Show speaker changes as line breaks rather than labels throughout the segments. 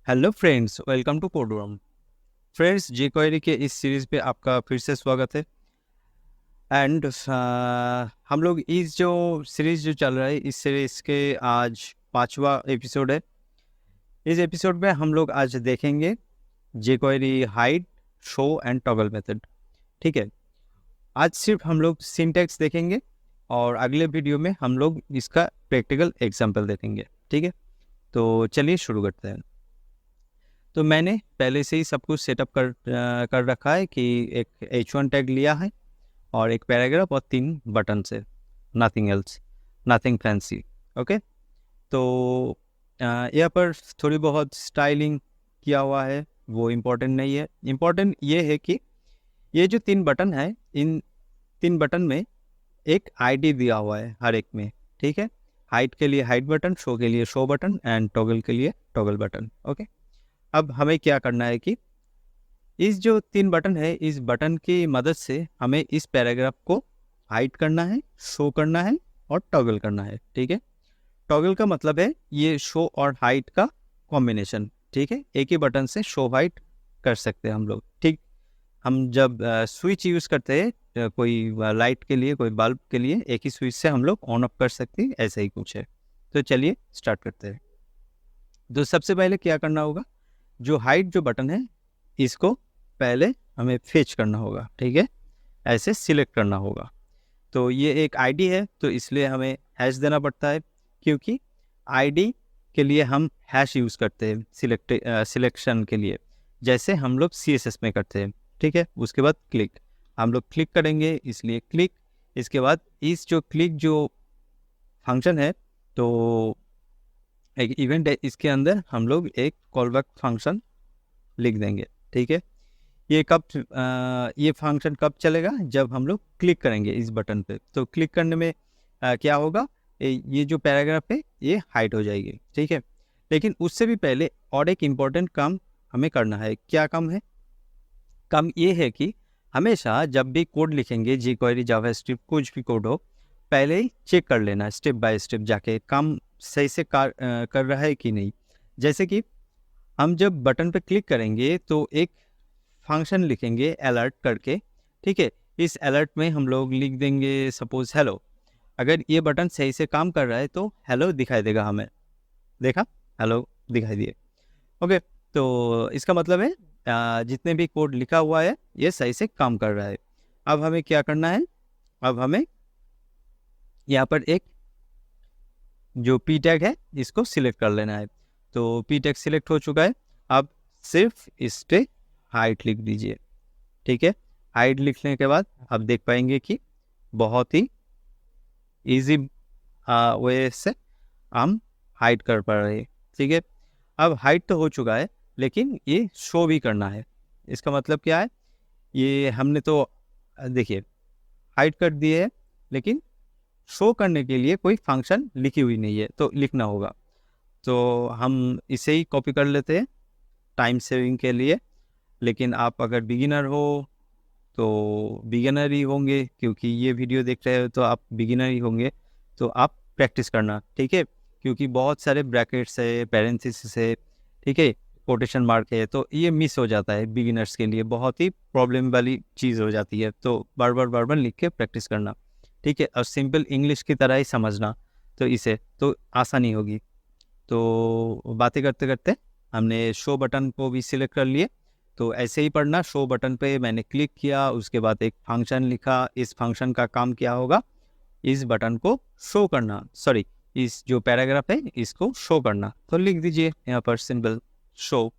Hello friends, welcome to Coderoom. Friends, jQuery के इस series पे आपका फिर से स्वागत है। एंड हम लोग इस जो सीरीज़ जो चल रहा है, इस सीरीज़ के आज 5वां एपिसोड है। इस एपिसोड में हम लोग आज देखेंगे jQuery hide, show and toggle method. ठीक है, आज सिर्फ हम लोग सिंटैक्स देखेंगे और अगले वीडियो में हम लोग इसका प्रैक्टिकल एग्जाम्पल देखेंगे। ठीक है, तो चलिए शुरू करते हैं। तो मैंने पहले से ही सब कुछ सेटअप कर रखा है कि एक H1 टैग लिया है और एक पैराग्राफ और 3 बटन से, nothing else, nothing fancy. Okay, तो यहाँ पर थोड़ी बहुत स्टाइलिंग किया हुआ है, वो इम्पोर्टेंट नहीं है। इम्पोर्टेंट ये है कि ये जो 3 बटन है, इन 3 बटन में एक आईडी दिया हुआ है हर एक में। ठीक है, हाइड के लिए हाइड बटन, शो के लिए शो बटन एंड टॉगल के लिए टॉगल बटन। ओके, अब हमें क्या करना है कि इस जो 3 बटन है, इस बटन की मदद से हमें इस पैराग्राफ को हाइड करना है, शो करना है और टॉगल करना है। ठीक है, टॉगल का मतलब है ये शो और हाइड का कॉम्बिनेशन। ठीक है, एक ही बटन से शो हाइड कर सकते हैं हम लोग। ठीक, हम जब स्विच यूज़ करते हैं, कोई लाइट के लिए, कोई बल्ब के लिए, एक ही स्विच से हम लोग ऑन ऑफ कर सकते हैं, ऐसा ही कुछ है। तो चलिए स्टार्ट करते हैं। तो सबसे पहले क्या करना होगा, जो हाइड जो बटन है, इसको पहले हमें फेच करना होगा। ठीक है, ऐसे सिलेक्ट करना होगा। तो ये एक आईडी है, तो इसलिए हमें हैश देना पड़ता है, क्योंकि आईडी के लिए हम हैश यूज़ करते हैं सिलेक्शन के लिए, जैसे हम लोग CSS में करते हैं। ठीक है, उसके बाद क्लिक, हम लोग क्लिक करेंगे, इसलिए क्लिक। इसके बाद इस जो क्लिक जो फंक्शन है, तो एक इवेंट है, इसके अंदर हम लोग एक कॉलबैक फंक्शन लिख देंगे। ठीक है, ये फंक्शन कब चलेगा, जब हम लोग क्लिक करेंगे इस बटन पे। तो क्लिक करने में क्या होगा, ये जो पैराग्राफ है ये हाइड हो जाएगी। ठीक है, लेकिन उससे भी पहले और एक इम्पॉर्टेंट काम हमें करना है। क्या काम है? काम ये है कि हमेशा जब भी कोड लिखेंगे, जी क्वेरी, जावास्क्रिप्ट, कुछ भी कोड हो, पहले ही चेक कर लेना, स्टेप बाय स्टेप जाके काम सही से कर रहा है कि नहीं। जैसे कि हम जब बटन पे क्लिक करेंगे तो एक फंक्शन लिखेंगे अलर्ट करके। ठीक है, इस अलर्ट में हम लोग लिख देंगे सपोज हेलो। अगर ये बटन सही से काम कर रहा है तो हेलो दिखाई देगा हमें। देखा, हेलो दिखाई दिए। ओके, तो इसका मतलब है जितने भी कोड लिखा हुआ है ये सही से काम कर रहा है। अब हमें क्या करना है, अब हमें यहाँ पर एक जो पी टैग है इसको सिलेक्ट कर लेना है। तो पी टैग सिलेक्ट हो चुका है, अब सिर्फ इस पे हाइट लिख दीजिए। ठीक है, हाइड लिखने के बाद आप देख पाएंगे कि बहुत ही इजी वे से हम हाइड कर पा रहे हैं। ठीक है, अब हाइड तो हो चुका है, लेकिन ये शो भी करना है। इसका मतलब क्या है, ये हमने तो देखिए हाइड कर दिए है, लेकिन शो करने के लिए कोई फंक्शन लिखी हुई नहीं है, तो लिखना होगा। तो हम इसे ही कॉपी कर लेते हैं टाइम सेविंग के लिए। लेकिन आप अगर बिगिनर हो तो बिगिनर ही होंगे, क्योंकि ये वीडियो देख रहे हो तो आप बिगिनर ही होंगे। तो आप प्रैक्टिस करना। ठीक है, क्योंकि बहुत सारे ब्रैकेट्स है, पैरेंथेसिस है, ठीक है, कोटेशन मार्क है, तो ये मिस हो जाता है बिगिनर्स के लिए, बहुत ही प्रॉब्लम वाली चीज़ हो जाती है। तो बार बार लिख के प्रैक्टिस करना। ठीक है, और सिंपल इंग्लिश की तरह ही समझना, तो इसे तो आसानी होगी। तो बातें करते करते हमने शो बटन को भी सिलेक्ट कर लिए। तो ऐसे ही पढ़ना, शो बटन पे मैंने क्लिक किया, उसके बाद एक फंक्शन लिखा। इस फंक्शन का काम क्या होगा, इस बटन को शो करना, सॉरी, इस जो पैराग्राफ है इसको शो करना। तो लिख दीजिए यहाँ पर सिंबल शो।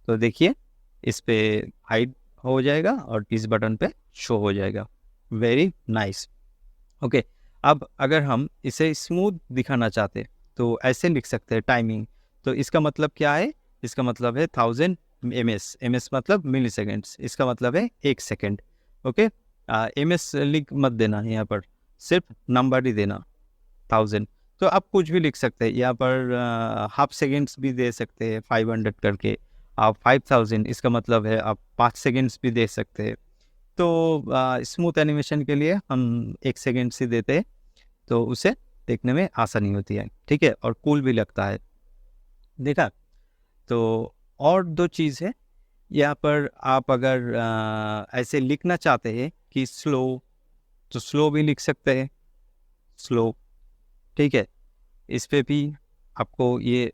तो देखिए इस पे हाइड हो जाएगा और इस बटन पे शो हो जाएगा। Very nice. ओके, अब अगर हम इसे स्मूथ दिखाना चाहते तो ऐसे लिख सकते हैं टाइमिंग। तो इसका मतलब क्या है, इसका मतलब है 1000 ms मतलब मिली सेकेंड्स, इसका मतलब है 1 सेकेंड। ओके, ms लिख मत देना, यहाँ पर सिर्फ नंबर ही देना 1000। तो आप कुछ भी लिख सकते हैं, यहाँ पर हाफ सेकेंड्स भी दे सकते हैं, 500 करके। आप 5000, इसका मतलब है आप 5 सेकेंड्स भी दे सकते हैं। तो स्मूथ एनिमेशन के लिए हम 1 सेकेंड से देते हैं, तो उसे देखने में आसानी होती है। ठीक है, और कूल भी लगता है। देखा, तो और दो चीज़ है यहाँ पर, आप अगर ऐसे लिखना चाहते हैं कि स्लो, तो स्लो भी लिख सकते हैं, स्लो, ठीक है। इस पे भी आपको ये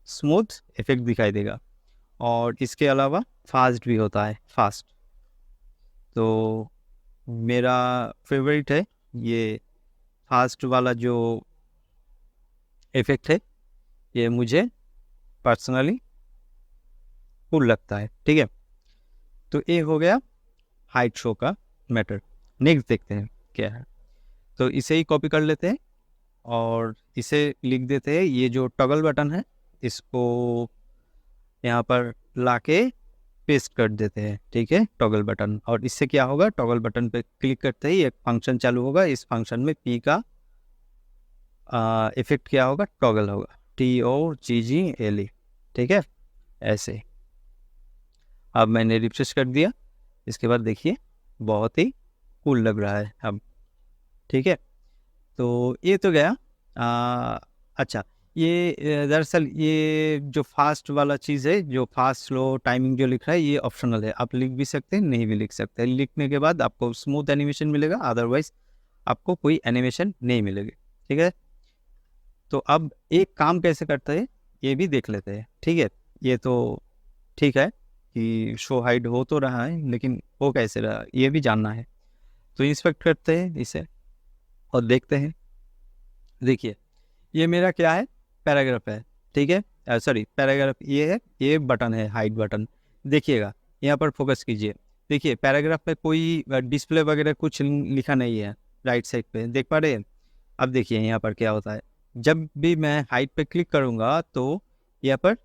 स्मूथ इफेक्ट दिखाई देगा। और इसके अलावा फास्ट भी होता है, फास्ट। तो मेरा फेवरेट है ये फास्ट वाला जो इफेक्ट है, ये मुझे पर्सनली कूल लगता है, ठीक है। तो ये हो गया हाइट शो का मैटर। नेक्स्ट देखते हैं क्या है। तो इसे ही कॉपी कर लेते हैं और इसे लिख देते हैं, ये जो टॉगल बटन है इसको यहाँ पर लाके पेस्ट कर देते हैं, ठीक है, टॉगल बटन। और इससे क्या होगा, टॉगल बटन पे क्लिक करते ही एक फंक्शन चालू होगा। इस फंक्शन में पी का इफेक्ट क्या होगा, टॉगल होगा, TOGGLE, ठीक है, ऐसे। अब मैंने रिफ्रेश कर दिया, इसके बाद देखिए बहुत ही कूल लग रहा है अब, ठीक है। तो ये तो गया। अच्छा, ये दरअसल ये जो फास्ट वाला चीज़ है, जो फास्ट स्लो टाइमिंग जो लिख रहा है, ये ऑप्शनल है, आप लिख भी सकते हैं, नहीं भी लिख सकते हैं। लिखने के बाद आपको स्मूथ एनिमेशन मिलेगा, अदरवाइज आपको कोई एनिमेशन नहीं मिलेगी, ठीक है। तो अब एक काम कैसे करता है ये भी देख लेते हैं, ठीक है। ये तो ठीक है कि शो हाइड हो तो रहा है, लेकिन वो कैसे रहा ये भी जानना है। तो इंस्पेक्ट करते हैं इसे और देखते हैं। देखिए ये मेरा क्या है, पैराग्राफ है, ठीक है, सॉरी पैराग्राफ ये है, ये बटन है हाइड बटन। देखिएगा यहाँ पर फोकस कीजिए, देखिए पैराग्राफ में कोई डिस्प्ले वगैरह कुछ लिखा नहीं है राइट साइड पे, देख पा रहे हैं। अब देखिए यहाँ पर क्या होता है, जब भी मैं हाइड पे क्लिक करूँगा तो यहाँ पर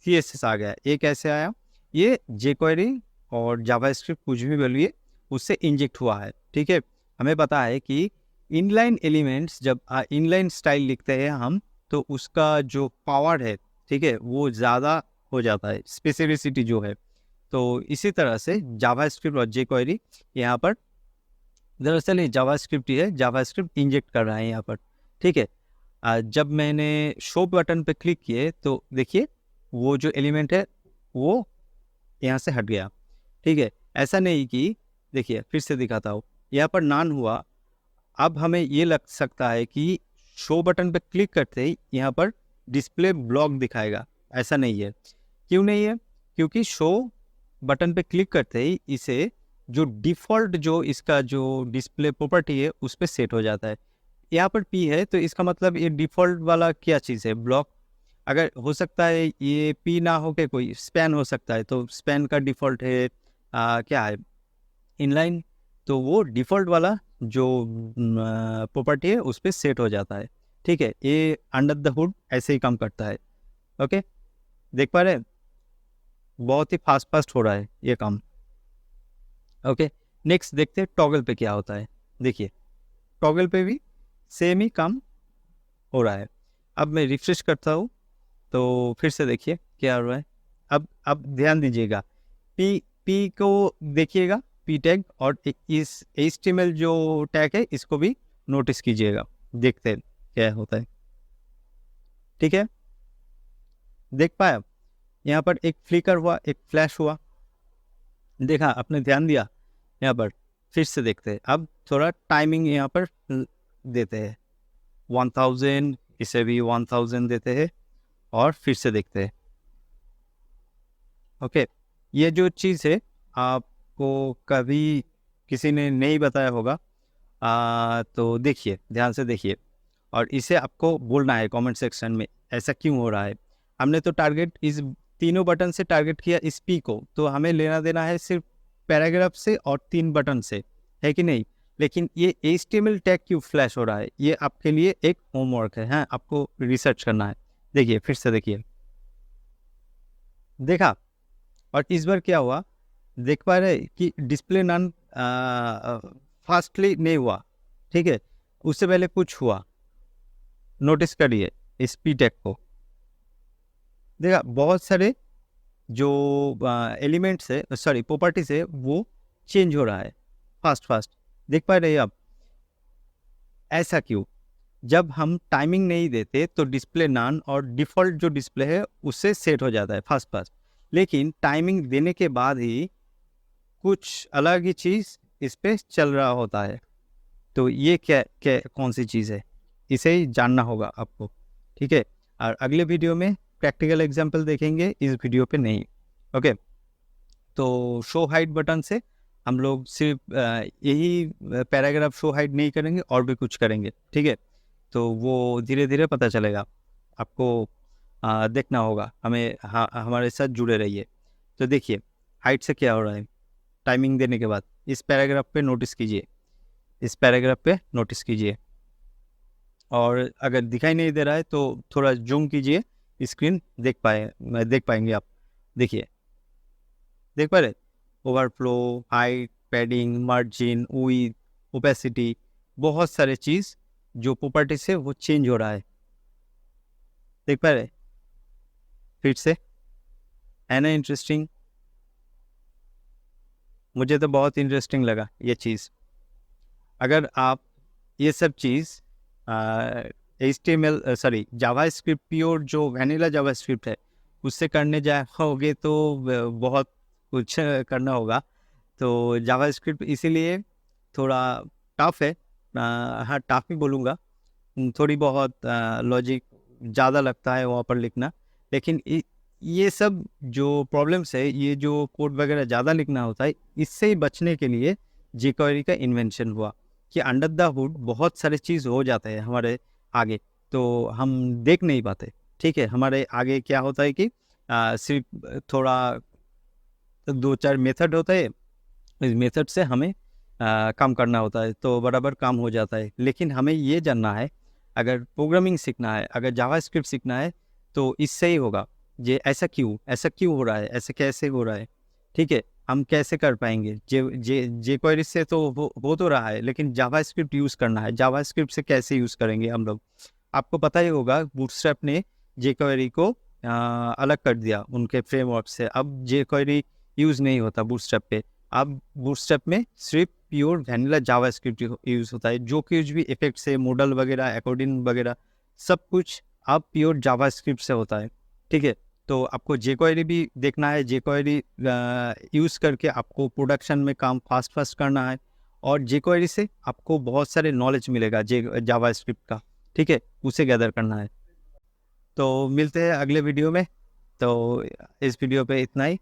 CSS आ गया। ये कैसे आया, ये jQuery और जावास्क्रिप्ट कुछ भी बोलिए उससे इंजेक्ट हुआ है, ठीक है। हमें पता है कि इनलाइन एलिमेंट्स, जब इनलाइन स्टाइल लिखते हैं हम, तो उसका जो पावर है, ठीक है, वो ज़्यादा हो जाता है, स्पेसिफिसिटी जो है। तो इसी तरह से जावास्क्रिप्ट और jQuery यहाँ पर दरअसल ये जावास्क्रिप्ट ही है, जावास्क्रिप्ट इंजेक्ट कर रहा है यहाँ पर, ठीक है। जब मैंने शो बटन पे क्लिक किए तो देखिए वो जो एलिमेंट है वो यहाँ से हट गया, ठीक है। ऐसा नहीं कि, देखिए फिर से दिखाता हूँ, यहाँ पर नान हुआ। अब हमें ये लग सकता है कि शो बटन पे क्लिक करते ही यहाँ पर डिस्प्ले ब्लॉक दिखाएगा, ऐसा नहीं है। क्यों नहीं है, क्योंकि शो बटन पे क्लिक करते ही इसे जो डिफ़ॉल्ट जो इसका जो डिस्प्ले प्रॉपर्टी है उस पर सेट हो जाता है। यहाँ पर P है तो इसका मतलब ये डिफ़ॉल्ट वाला क्या चीज़ है, ब्लॉक। अगर हो सकता है ये P ना हो के कोई स्पैन हो सकता है, तो स्पैन का डिफ़ॉल्ट है क्या है, इनलाइन। तो वो डिफ़ॉल्ट वाला जो प्रॉपर्टी है उस पर सेट हो जाता है, ठीक है। ये अंडर द हुड ऐसे ही काम करता है, ओके। देख पा रहे हैं, बहुत ही फास्ट हो रहा है ये काम, ओके। नेक्स्ट देखते हैं टॉगल पे क्या होता है। देखिए टॉगल पे भी सेम ही काम हो रहा है। अब मैं रिफ्रेश करता हूँ तो फिर से देखिए क्या हो रहा है। अब ध्यान दीजिएगा, पी को देखिएगा, पी टैग, और इस HTML जो टैग है इसको भी नोटिस कीजिएगा, देखते हैं क्या होता है, ठीक है। देख पाया, यहाँ पर एक फ्लिकर हुआ, एक फ्लैश हुआ, देखा आपने, ध्यान दिया। यहाँ पर फिर से देखते हैं, अब थोड़ा टाइमिंग यहाँ पर देते हैं 1000, इसे भी 1000 देते हैं और फिर से देखते हैं, ओके। ये जो चीज़ है आपको कभी किसी ने नहीं बताया होगा, तो देखिए, ध्यान से देखिए, और इसे आपको बोलना है कमेंट सेक्शन में ऐसा क्यों हो रहा है। हमने तो टारगेट इस तीनों बटन से टारगेट किया इस P को, तो हमें लेना देना है सिर्फ पैराग्राफ से और 3 बटन से, है कि नहीं। लेकिन ये HTML टैग क्यों फ्लैश हो रहा है, ये आपके लिए एक होमवर्क है, हाँ, आपको रिसर्च करना है। देखिए फिर से देखिए, देखा। और इस बार क्या हुआ, देख पा रहे कि डिस्प्ले नन फास्टली नहीं हुआ, ठीक है। उससे पहले कुछ हुआ, नोटिस करिए इस P टैग को, देखा बहुत सारे जो एलिमेंट्स है, सॉरी प्रॉपर्टीज है, वो चेंज हो रहा है फास्ट। देख पा रहे हैं आप, ऐसा क्यों, जब हम टाइमिंग नहीं देते तो डिस्प्ले नॉन और डिफ़ॉल्ट जो डिस्प्ले है उससे सेट हो जाता है फास्ट फास्ट, लेकिन टाइमिंग देने के बाद ही कुछ अलग ही चीज़ इस पे चल रहा होता है। तो ये क्या क्या कौन सी चीज़ है, इसे ही जानना होगा आपको, ठीक है। और अगले वीडियो में प्रैक्टिकल एग्जांपल देखेंगे, इस वीडियो पे नहीं। ओके, तो शो हाइट बटन से हम लोग सिर्फ यही पैराग्राफ शो हाइट नहीं करेंगे, और भी कुछ करेंगे, ठीक है। तो वो धीरे धीरे पता चलेगा आपको, देखना होगा हमें, हमारे साथ जुड़े रहिए। तो देखिए हाइट से क्या हो रहा है टाइमिंग देने के बाद, इस पैराग्राफ पे नोटिस कीजिए, इस पैराग्राफ पे नोटिस कीजिए। और अगर दिखाई नहीं दे रहा है तो थोड़ा जूम कीजिए, स्क्रीन देख पाएंगे आप। देखिए, देख पा रहे, overflow, height, padding, margin, width, opacity, बहुत सारे चीज़ जो प्रॉपर्टी से वो चेंज हो रहा है। देख पा रहे, फिर से है ना इंटरेस्टिंग। मुझे तो बहुत इंटरेस्टिंग लगा ये चीज़। अगर आप ये सब चीज़ HTML सॉरी जावास्क्रिप्ट, प्योर जो वैनिला जावास्क्रिप्ट है उससे करने जाओगे तो बहुत कुछ करना होगा। तो जावास्क्रिप्ट इसीलिए थोड़ा टफ है, हाँ टफ ही बोलूँगा। थोड़ी बहुत लॉजिक ज़्यादा लगता है वहाँ पर लिखना, लेकिन ये सब जो प्रॉब्लम्स है, ये जो कोड वगैरह ज़्यादा लिखना होता है, इससे ही बचने के लिए jQuery का इन्वेंशन हुआ कि अंडर द हुड बहुत सारे चीज़ हो जाते हैं हमारे आगे, तो हम देख नहीं पाते, ठीक है। हमारे आगे क्या होता है कि सिर्फ थोड़ा 2-4 मेथड होता है, इस मेथड से हमें काम करना होता है तो बराबर काम हो जाता है। लेकिन हमें ये जानना है, अगर प्रोग्रामिंग सीखना है, अगर जावास्क्रिप्ट सीखना है, तो इससे ही होगा। ये ऐसा क्यों हो रहा है, ऐसे कैसे हो रहा है, ठीक है। हम कैसे कर पाएंगे, जे क्वेरी से तो हो तो रहा है, लेकिन जावास्क्रिप्ट यूज़ करना है, जावास्क्रिप्ट से कैसे यूज़ करेंगे हम लोग। आपको पता ही होगा बूटस्ट्रैप ने जे क्वेरी को अलग कर दिया उनके फ्रेमवर्क से। अब जे क्वेरी यूज़ नहीं होता बूटस्ट्रैप पे, अब बूटस्ट्रैप में सिर्फ प्योर वैनिला जावास्क्रिप्ट यूज़ होता है। जो कुछ भी इफेक्ट्स है, मॉडल वगैरह, अकॉर्डिंग वगैरह, सब कुछ अब प्योर जावास्क्रिप्ट से होता है, ठीक है। तो आपको jQuery भी देखना है, jQuery यूज़ करके आपको प्रोडक्शन में काम फास्ट फास्ट करना है, और jQuery से आपको बहुत सारे नॉलेज मिलेगा जावास्क्रिप्ट का, ठीक है, उसे गैदर करना है। तो मिलते हैं अगले वीडियो में। तो इस वीडियो पे इतना ही।